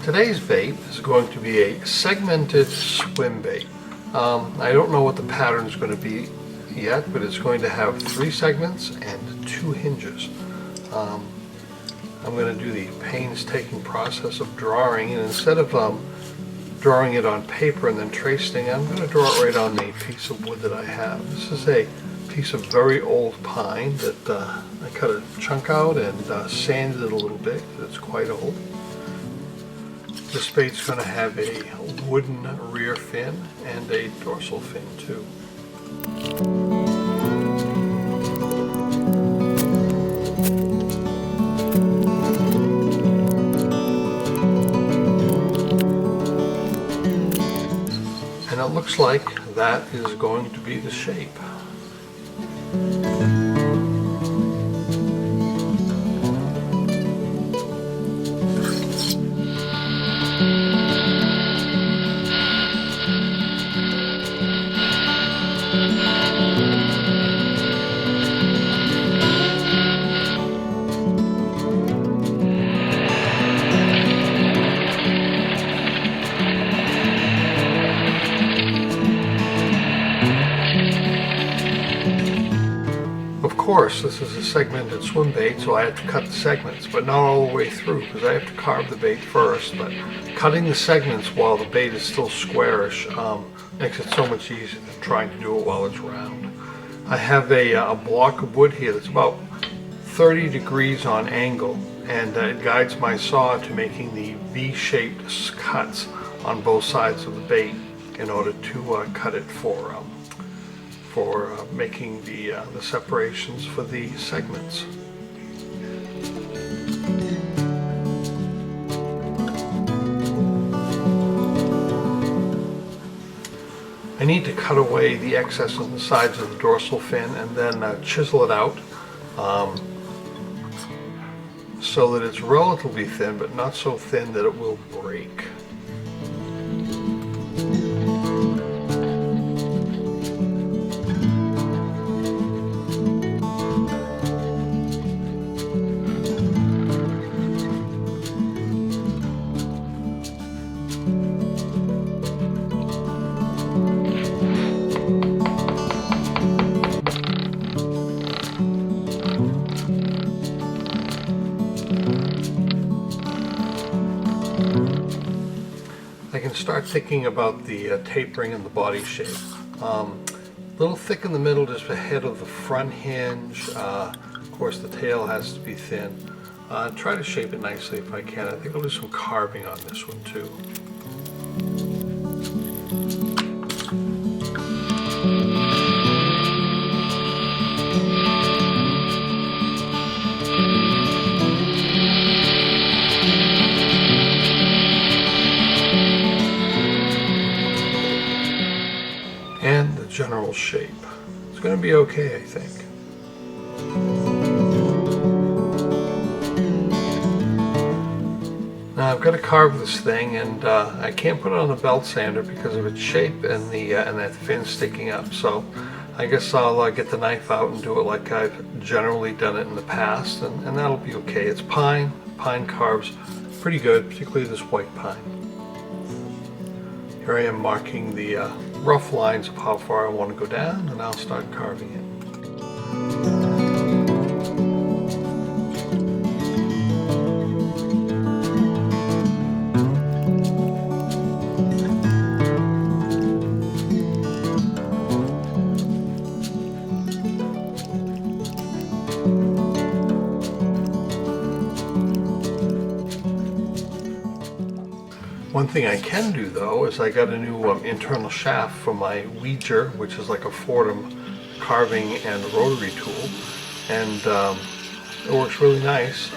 Today's bait is going to be a segmented swim bait. I don't know what the pattern is going to be yet, but it's going to have 3 segments and 2 hinges. I'm going to do the painstaking process of drawing, and instead of drawing it on paper and then tracing, I'm going to draw it right on the piece of wood that I have. This is a piece of very old pine that I cut a chunk out and sanded it a little bit because it's quite old. This bait's going to have a wooden rear fin and a dorsal fin too. And it looks like that is going to be the shape. Of course, this is a segmented swim bait, so I have to cut the segments, but not all the way through because I have to carve the bait first. But cutting the segments while the bait is still squarish makes it so much easier than trying to do it while it's round. I have a block of wood here that's about 30 degrees on angle, and it guides my saw to making the V-shaped cuts on both sides of the bait in order to cut it for making the separations for the segments. I need to cut away the excess on the sides of the dorsal fin and then chisel it out so that it's relatively thin, but not so thin that it will break. I can start thinking about the tapering and the body shape. A little thick in the middle just ahead of the front hinge. Of course the tail has to be thin. Try to shape it nicely if I can. I think I'll do some carving on this one too. And the general shape. It's going to be okay, I think. Now I've got to carve this thing, and I can't put it on a belt sander because of its shape and that fin sticking up. So I guess I'll get the knife out and do it like I've generally done it in the past, and that'll be okay. It's pine. Pine carves pretty good, particularly this white pine. Here I am marking the rough lines of how far I want to go down, and I'll start carving it. One thing I can do though is I got a new internal shaft for my Ouija, which is like a Fordham carving and rotary tool, and it works really nice.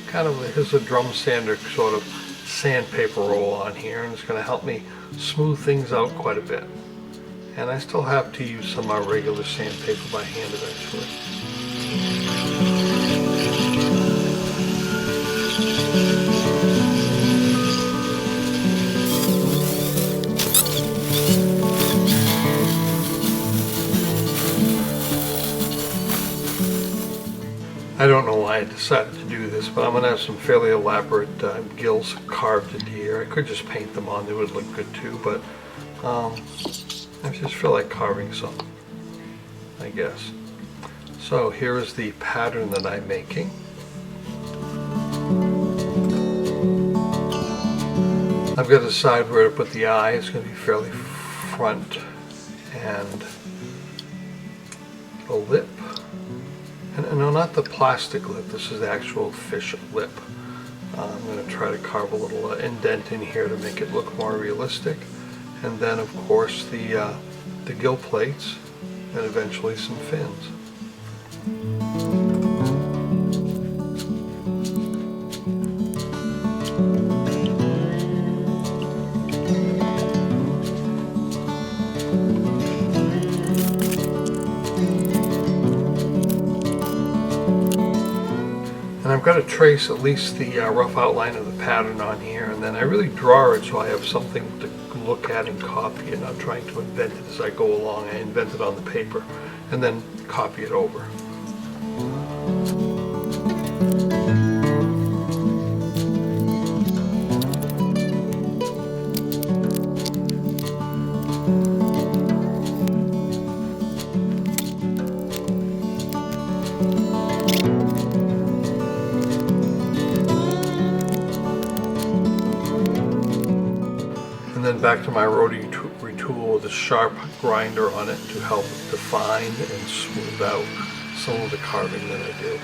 Kind of here's a drum sander sort of sandpaper roll on here, and it's going to help me smooth things out quite a bit. And I still have to use some regular sandpaper by hand eventually. decided to do this, but I'm going to have some fairly elaborate gills carved into here. I could just paint them on, they would look good too, but I just feel like carving some, I guess. So here is the pattern that I'm making. I've got to decide where to put the eye. It's going to be fairly front, and the lip. And no, not the plastic lip, this is the actual fish lip. I'm going to try to carve a little indent in here to make it look more realistic. And then of course the gill plates, and eventually some fins. I've got to trace at least the rough outline of the pattern on here, and then I really draw it so I have something to look at and copy, and I'm trying to invent it as I go along. I invent it on the paper and then copy it over. And then back to my rotary tool with a sharp grinder on it to help define and smooth out some of the carving that I did.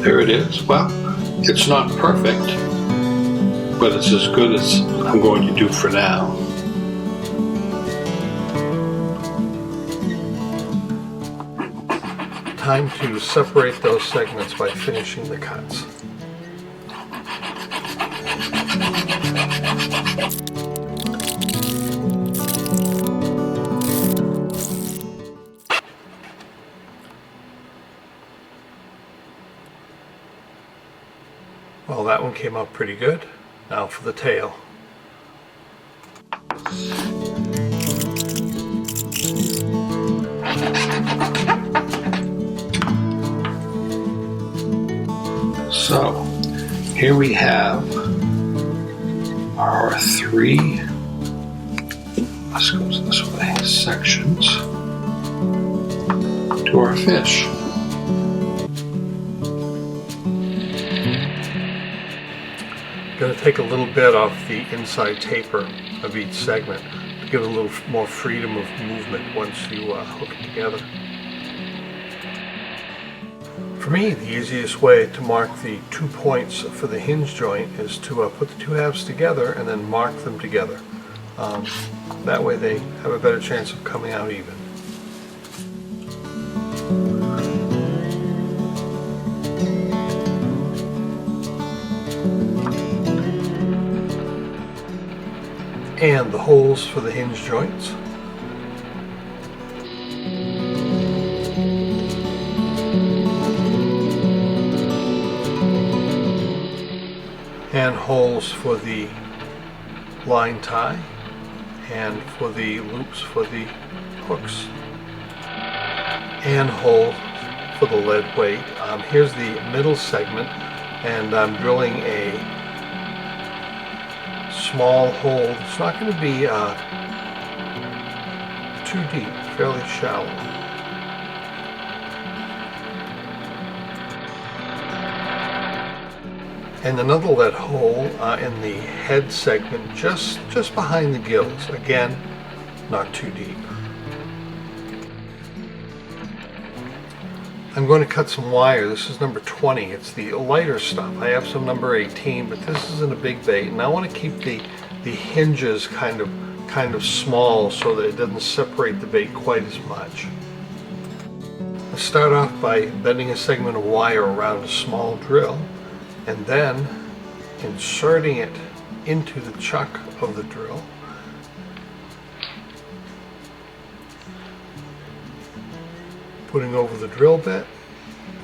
There it is. Well, it's not perfect, but it's as good as I'm going to do for now. Time to separate those segments by finishing the cuts. Well, that one came out pretty good. Now for the tail. So, here we have our three, let's go this way, sections to our fish. Going to take a little bit off the inside taper of each segment to give it a little more freedom of movement once you hook it together. For me, the easiest way to mark the 2 points for the hinge joint is to put the two halves together and then mark them together. That way they have a better chance of coming out even. And the holes for the hinge joints. And holes for the line tie and for the loops for the hooks. And holes for the lead weight. Here's the middle segment, and I'm drilling a small hole. It's not going to be too deep, fairly shallow. And another lead hole in the head segment, just behind the gills. Again, not too deep. I'm going to cut some wire. This is number 20. It's the lighter stuff. I have some number 18, but this isn't a big bait, and I want to keep the hinges kind of small so that it doesn't separate the bait quite as much. I start off by bending a segment of wire around a small drill, and then inserting it into the chuck of the drill. Putting over the drill bit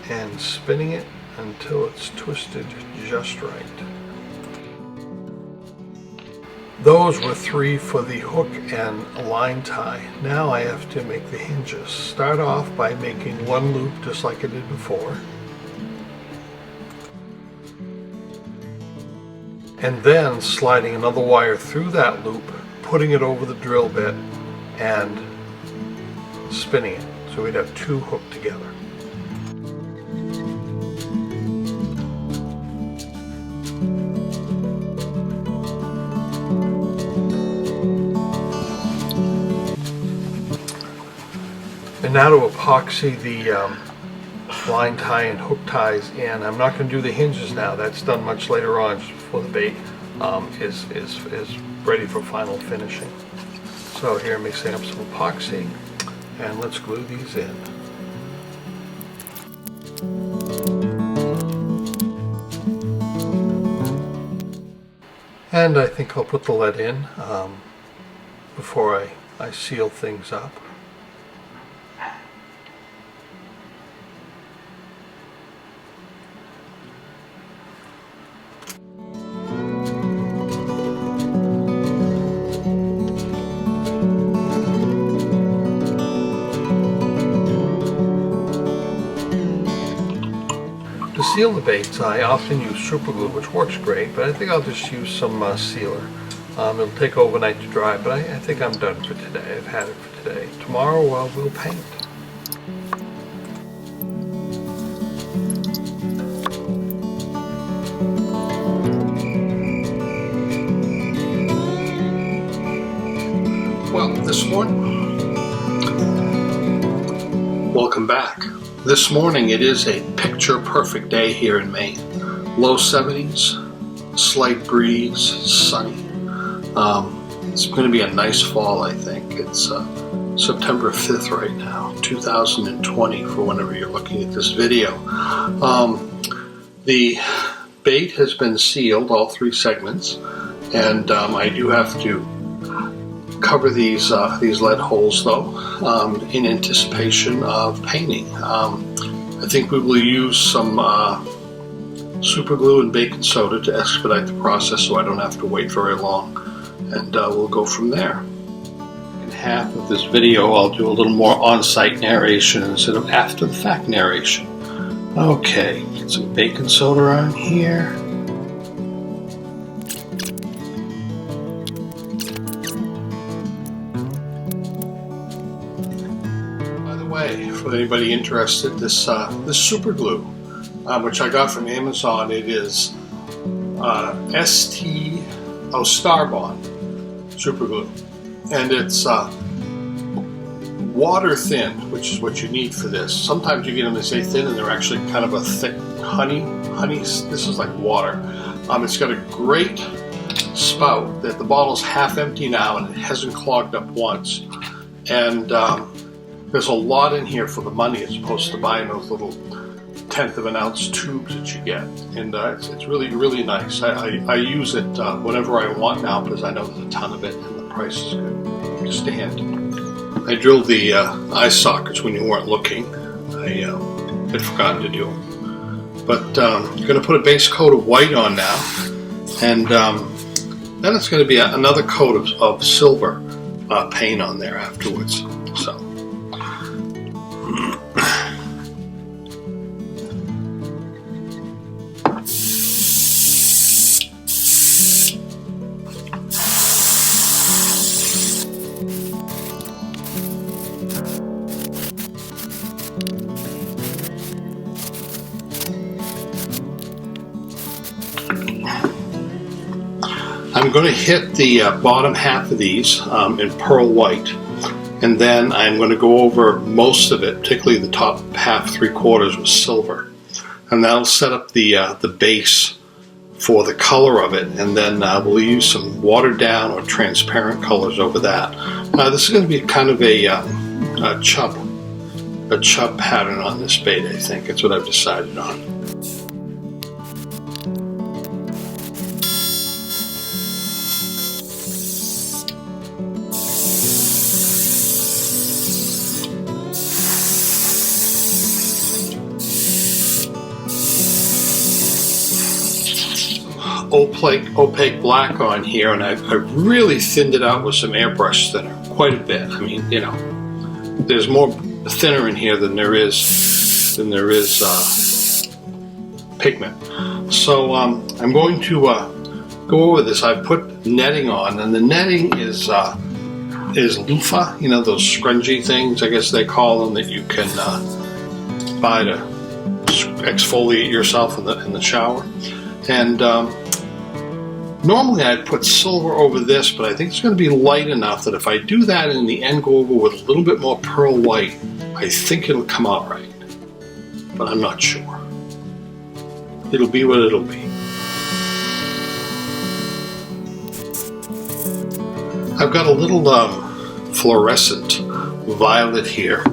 and spinning it until it's twisted just right. Those were 3 for the hook and line tie. Now I have to make the hinges. Start off by making 1 loop just like I did before. And then sliding another wire through that loop, putting it over the drill bit and spinning it. So we'd have 2 hooked together. And now to epoxy the line tie and hook ties in. I'm not going to do the hinges now. That's done much later on, just before the bait is ready for final finishing. So here I'm mixing up some epoxy, and let's glue these in. And I think I'll put the lead in before I seal things up. To seal the baits, I often use super glue, which works great, but I think I'll just use some sealer. It'll take overnight to dry, but I think I'm done for today. I've had it for today. Tomorrow we'll paint. Well, this morning, welcome back. This morning it is a picture perfect day here in Maine. Low 70s, slight breeze, sunny. It's going to be a nice fall, I think. It's September 5th right now, 2020, for whenever you're looking at this video. The bait has been sealed, all 3 segments, and I do have to cover these lead holes though, in anticipation of painting. I think we will use some super glue and baking soda to expedite the process so I don't have to wait very long, and we'll go from there. In half of this video I'll do a little more on-site narration instead of after-the-fact narration. Okay, get some baking soda on here. For anybody interested, this super glue, which I got from Amazon, it is Starbond super glue, and it's water thin, which is what you need for this. Sometimes you get them to say thin, and they're actually kind of a thick honey. This is like water. It's got a great spout that the bottle's half empty now, and it hasn't clogged up once, and there's a lot in here for the money as opposed to buying those little 1/10 of an ounce tubes that you get, and it's really, really nice. I use it whenever I want now because I know there's a ton of it and the price is good. Stand. I drilled the eye sockets when you weren't looking. I had forgotten to do them, but I'm going to put a base coat of white on now, and then it's going to be another coat of silver paint on there afterwards. So. I'm going to hit the bottom half of these in pearl white, and then I'm going to go over most of it, particularly the top half, 3/4, with silver, and that'll set up the base for the color of it, and then we'll use some watered down or transparent colors over that. This is going to be kind of a chub pattern on this bait. I think that's what I've decided on. opaque black on here, and I've really thinned it out with some airbrush thinner, quite a bit. I mean, you know, there's more thinner in here than there is pigment. So I'm going to go over this. I've put netting on, and the netting is loofah, you know, those scrungy things, I guess they call them, that you can buy to exfoliate yourself in the shower. And normally I'd put silver over this, but I think it's going to be light enough that if I do that and in the end go over with a little bit more pearl white, I think it'll come out right. But I'm not sure. It'll be what it'll be. I've got a little fluorescent violet here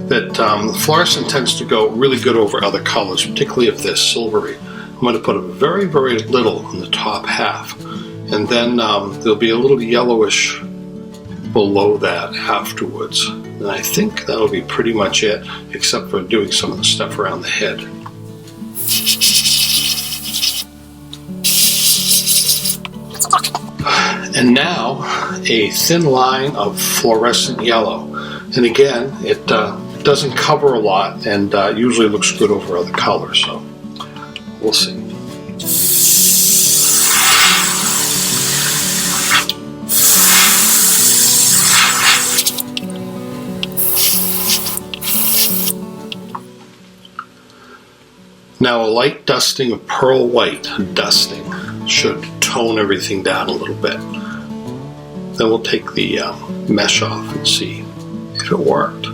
that fluorescent tends to go really good over other colors, particularly if they're silvery. I'm going to put a very, very little in the top half, and then there'll be a little yellowish below that afterwards. And I think that'll be pretty much it, except for doing some of the stuff around the head. And now a thin line of fluorescent yellow. And again, it doesn't cover a lot and usually looks good over other colors, so we'll see. Now a light dusting of pearl white dusting should tone everything down a little bit. Then we'll take the mesh off and see if it worked.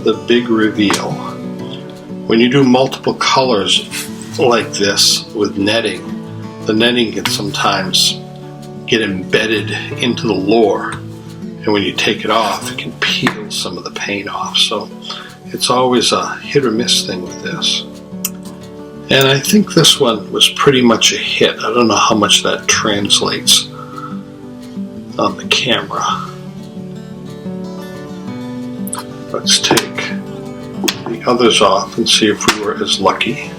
The big reveal. When you do multiple colors like this with netting, the netting can sometimes get embedded into the lure, and when you take it off, it can peel some of the paint off. So it's always a hit or miss thing with this. And I think this one was pretty much a hit. I don't know how much that translates on the camera. Let's take the others off and see if we were as lucky.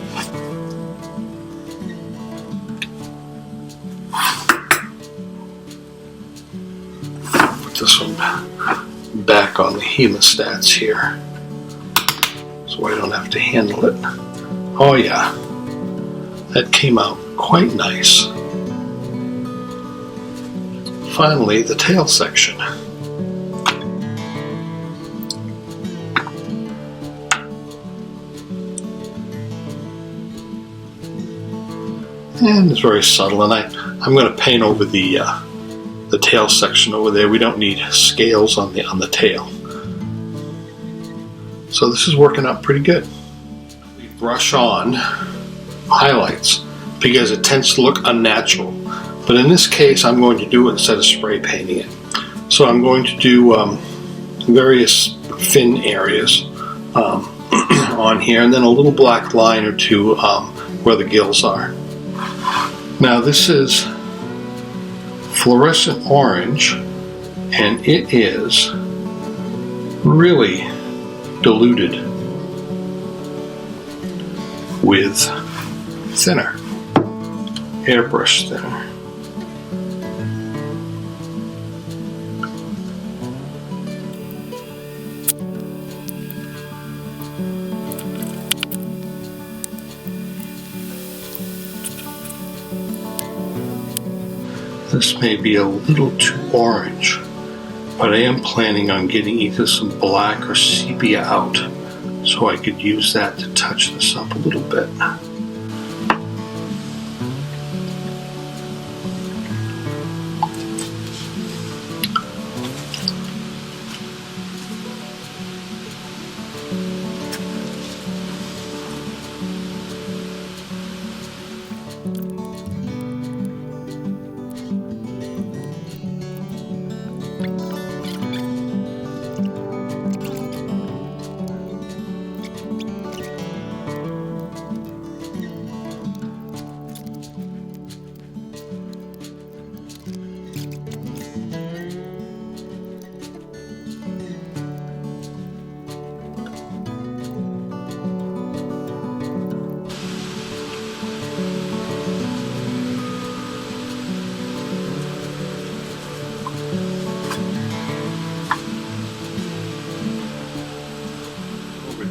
Put this one back on the hemostats here so I don't have to handle it. Oh yeah, that came out quite nice. Finally, the tail section. And it's very subtle, and I'm going to paint over the tail section over there. We don't need scales on the tail. So this is working out pretty good. We brush on highlights because it tends to look unnatural. But in this case, I'm going to do it instead of spray painting it. So I'm going to do various thin areas on here, and then a little black line or two where the gills are. Now this is fluorescent orange, and it is really diluted with thinner, airbrush thinner. This may be a little too orange, but I am planning on getting either some black or sepia out so I could use that to touch this up a little bit.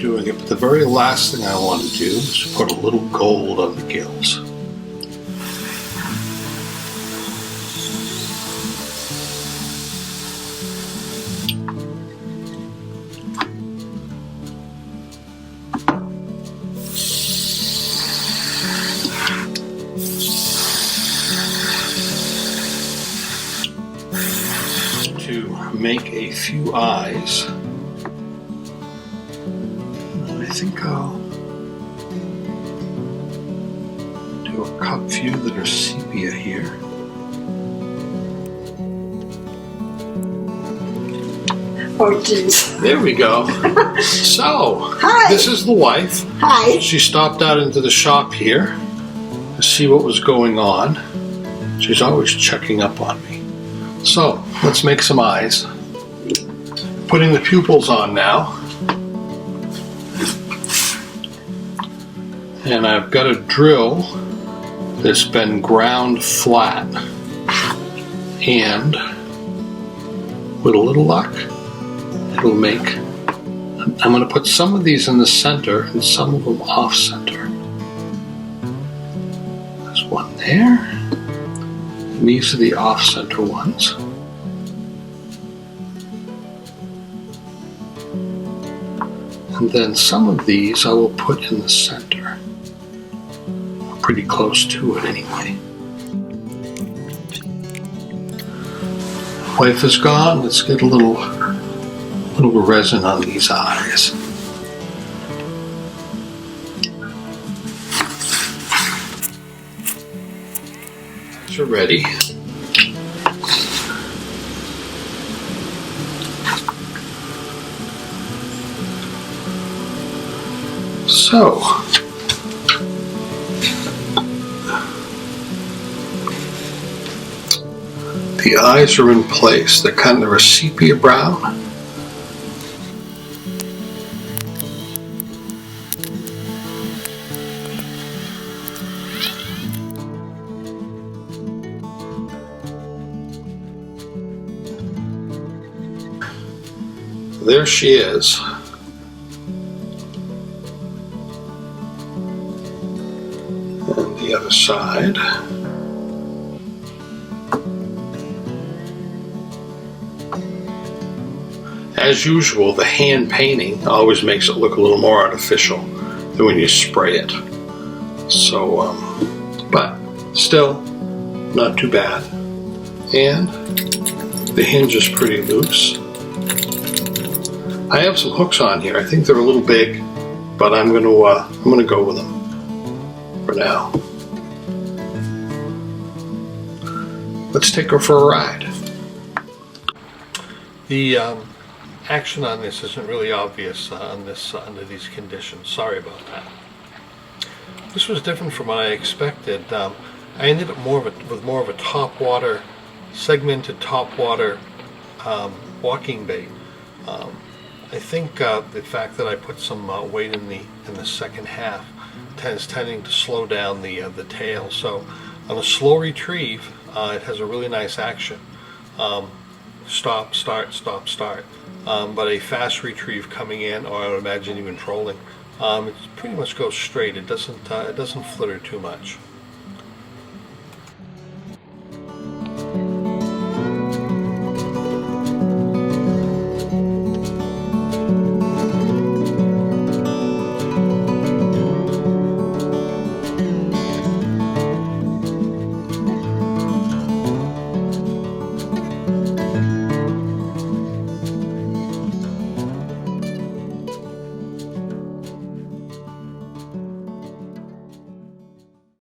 doing it, but the very last thing I want to do is put a little gold on the gills. To make a few eyes, I think I'll do a few that are sepia here. Oh, geez. There we go. So, Hi. This is the wife. Hi. She stopped out into the shop here to see what was going on. She's always checking up on me. So, let's make some eyes. Putting the pupils on now. And I've got a drill that's been ground flat. And with a little luck, it'll make... I'm going to put some of these in the center and some of them off center. There's one there. And these are the off center ones. And then some of these I will put in the center. Pretty close to it anyway. Wife is gone. Let's get a little resin on these eyes. Eyes are ready. So, the eyes are in place. They're kind of a sepia brown. There she is. And the other side. As usual, the hand painting always makes it look a little more artificial than when you spray it. So, but still, not too bad. And the hinge is pretty loose. I have some hooks on here. I think they're a little big, but I'm gonna go with them for now. Let's take her for a ride. The action on this isn't really obvious under these conditions. Sorry about that. This was different from what I expected. I ended up with more of a topwater, segmented topwater walking bait. I think the fact that I put some weight in the second half tending to slow down the tail. So on a slow retrieve, it has a really nice action. Stop, start, stop, start. But a fast retrieve coming in, or I would imagine even trolling, it pretty much goes straight. It doesn't flitter too much.